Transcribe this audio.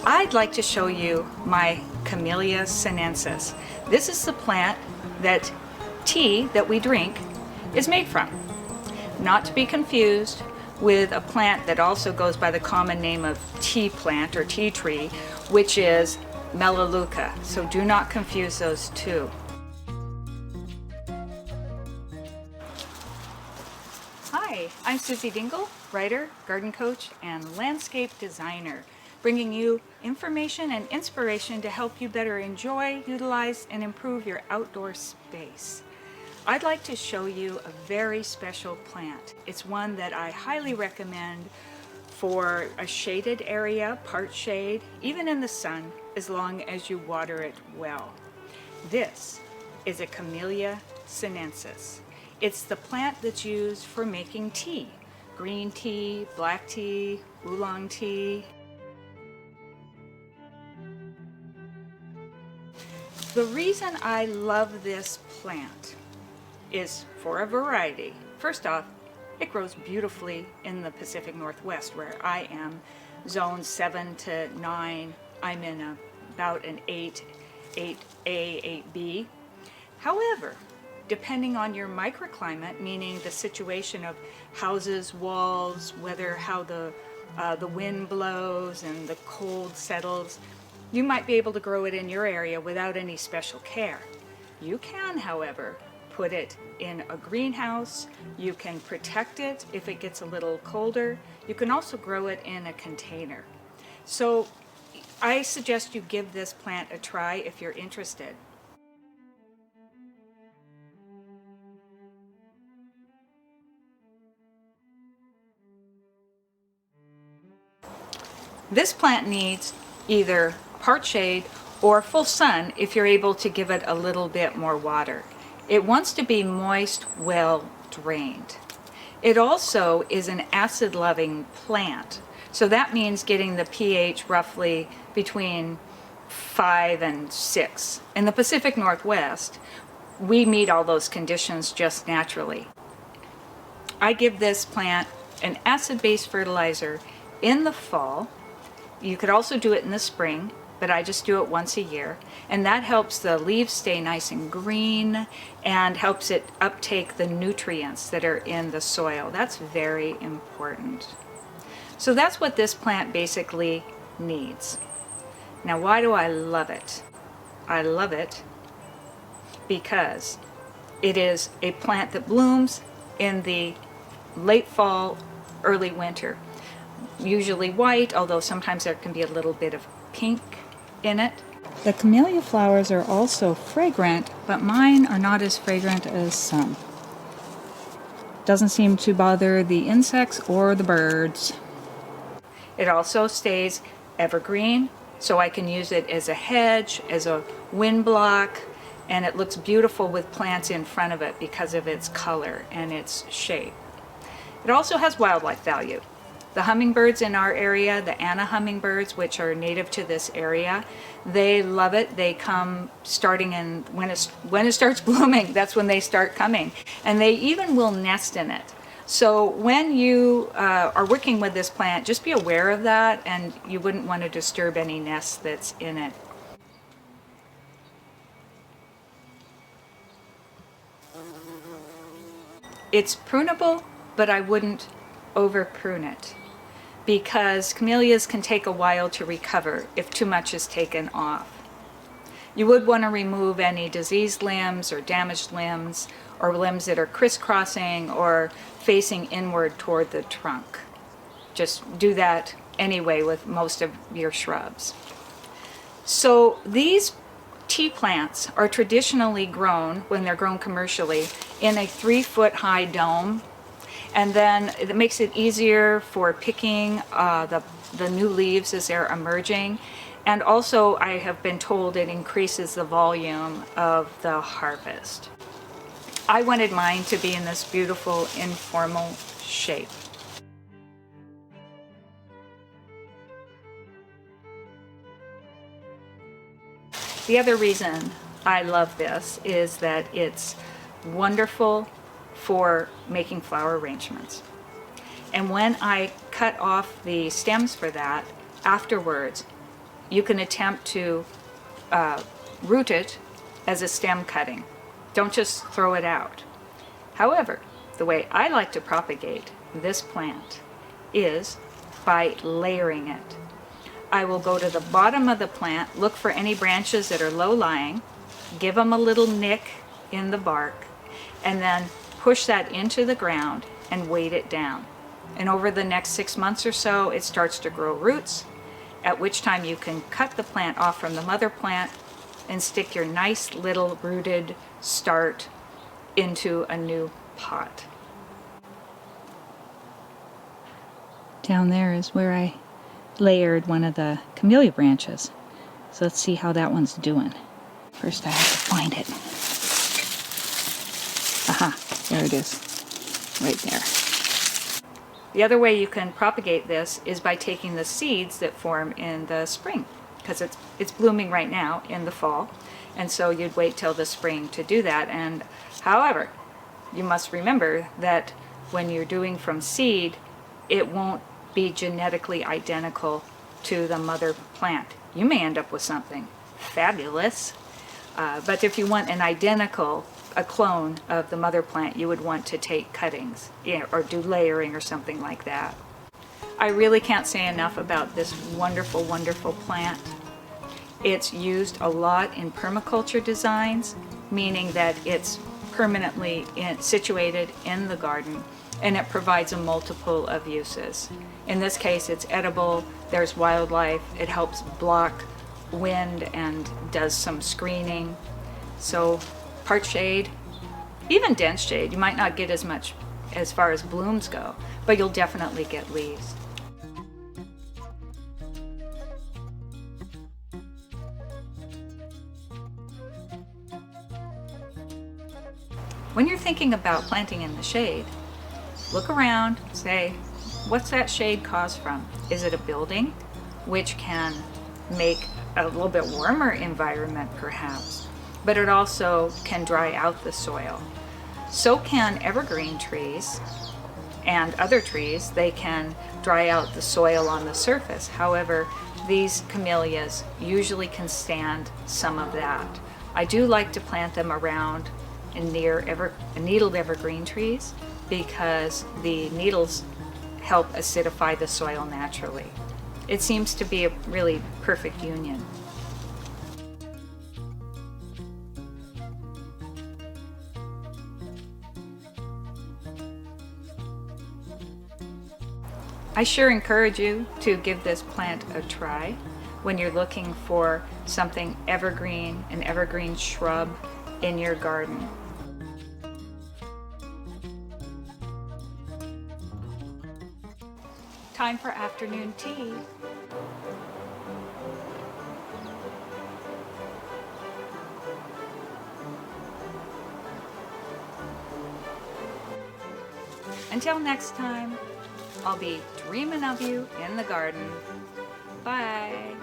I'd like to show you my Camellia sinensis. This is the plant that tea that we drink is made from. Not to be confused with a plant that also goes by the common name of tea plant or tea tree, which is Melaleuca. So do not confuse those two. Hi, I'm Susie Dingle, writer, garden coach, and landscape designer, bringing you information and inspiration to help you better enjoy, utilize, and improve your outdoor space. I'd like to show you a very special plant. It's one that I highly recommend for a shaded area, part shade, even in the sun, as long as you water it well. This is a Camellia sinensis. It's the plant that's used for making tea. Green tea, black tea, oolong tea. The reason I love this plant is for a variety. First off, it grows beautifully in the Pacific Northwest where I am, zone 7 to 9. I'm in about an 8A, 8B. However, depending on your microclimate, meaning the situation of houses, walls, how the wind blows and the cold settles, you might be able to grow it in your area without any special care. You can, however, put it in a greenhouse. You can protect it if it gets a little colder. You can also grow it in a container. So I suggest you give this plant a try if you're interested. This plant needs either part shade or full sun if you're able to give it a little bit more water. It wants to be moist, well drained. It also is an acid-loving plant, so that means getting the pH roughly between 5 and 6. In the Pacific Northwest, we meet all those conditions just naturally. I give this plant an acid-based fertilizer in the fall. You could also do it in the spring, but I just do it once a year, and that helps the leaves stay nice and green and helps it uptake the nutrients that are in the soil. That's very important. So that's what this plant basically needs. Now, why do I love it? I love it because it is a plant that blooms in the late fall, early winter. Usually white, although sometimes there can be a little bit of pink in it. The camellia flowers are also fragrant, but mine are not as fragrant as some. Doesn't seem to bother the insects or the birds. It also stays evergreen, so I can use it as a hedge, as a wind block, and it looks beautiful with plants in front of it because of its color and its shape. It also has wildlife value. The hummingbirds in our area, the Anna hummingbirds, which are native to this area, they love it. They come starting in when it starts blooming. That's when they start coming, and they even will nest in it. So when you are working with this plant, just be aware of that, and you wouldn't want to disturb any nest that's in it. It's prunable, but I wouldn't over prune it, because camellias can take a while to recover if too much is taken off. You would want to remove any diseased limbs or damaged limbs or limbs that are crisscrossing or facing inward toward the trunk. Just do that anyway with most of your shrubs. So these tea plants are traditionally grown, when they're grown commercially, in a 3-foot high dome. And then it makes it easier for picking the new leaves as they're emerging. And also, I have been told it increases the volume of the harvest. I wanted mine to be in this beautiful informal shape. The other reason I love this is that it's wonderful for making flower arrangements. And when I cut off the stems for that, afterwards, you can attempt to root it as a stem cutting. Don't just throw it out. However, the way I like to propagate this plant is by layering it. I will go to the bottom of the plant, look for any branches that are low-lying, give them a little nick in the bark, and then push that into the ground and weight it down. And over the next 6 months or so, it starts to grow roots, at which time you can cut the plant off from the mother plant and stick your nice little rooted start into a new pot. Down there is where I layered one of the camellia branches. So let's see how that one's doing. First I have to find it. Aha, there it is. Right there. The other way you can propagate this is by taking the seeds that form in the spring, because it's blooming right now in the fall, and so you'd wait till the spring to do that. And however, you must remember that when you're doing from seed, it won't be genetically identical to the mother plant. You may end up with something fabulous, but if you want a clone of the mother plant, you would want to take cuttings, or do layering or something like that. I really can't say enough about this wonderful, wonderful plant. It's used a lot in permaculture designs, meaning that it's permanently situated in the garden, and it provides a multiple of uses. In this case, it's edible, there's wildlife, it helps block wind and does some screening. So part shade, even dense shade, you might not get as much as far as blooms go, but you'll definitely get leaves. When you're thinking about planting in the shade, look around, say, what's that shade cause from? Is it a building, which can make a little bit warmer environment perhaps, but it also can dry out the soil. So can evergreen trees and other trees. They can dry out the soil on the surface. However, these camellias usually can stand some of that. I do like to plant them around and near needled evergreen trees, because the needles help acidify the soil naturally. It seems to be a really perfect union. I sure encourage you to give this plant a try when you're looking for something evergreen, an evergreen shrub in your garden. Time for afternoon tea. Until next time, I'll be dreaming of you in the garden. Bye.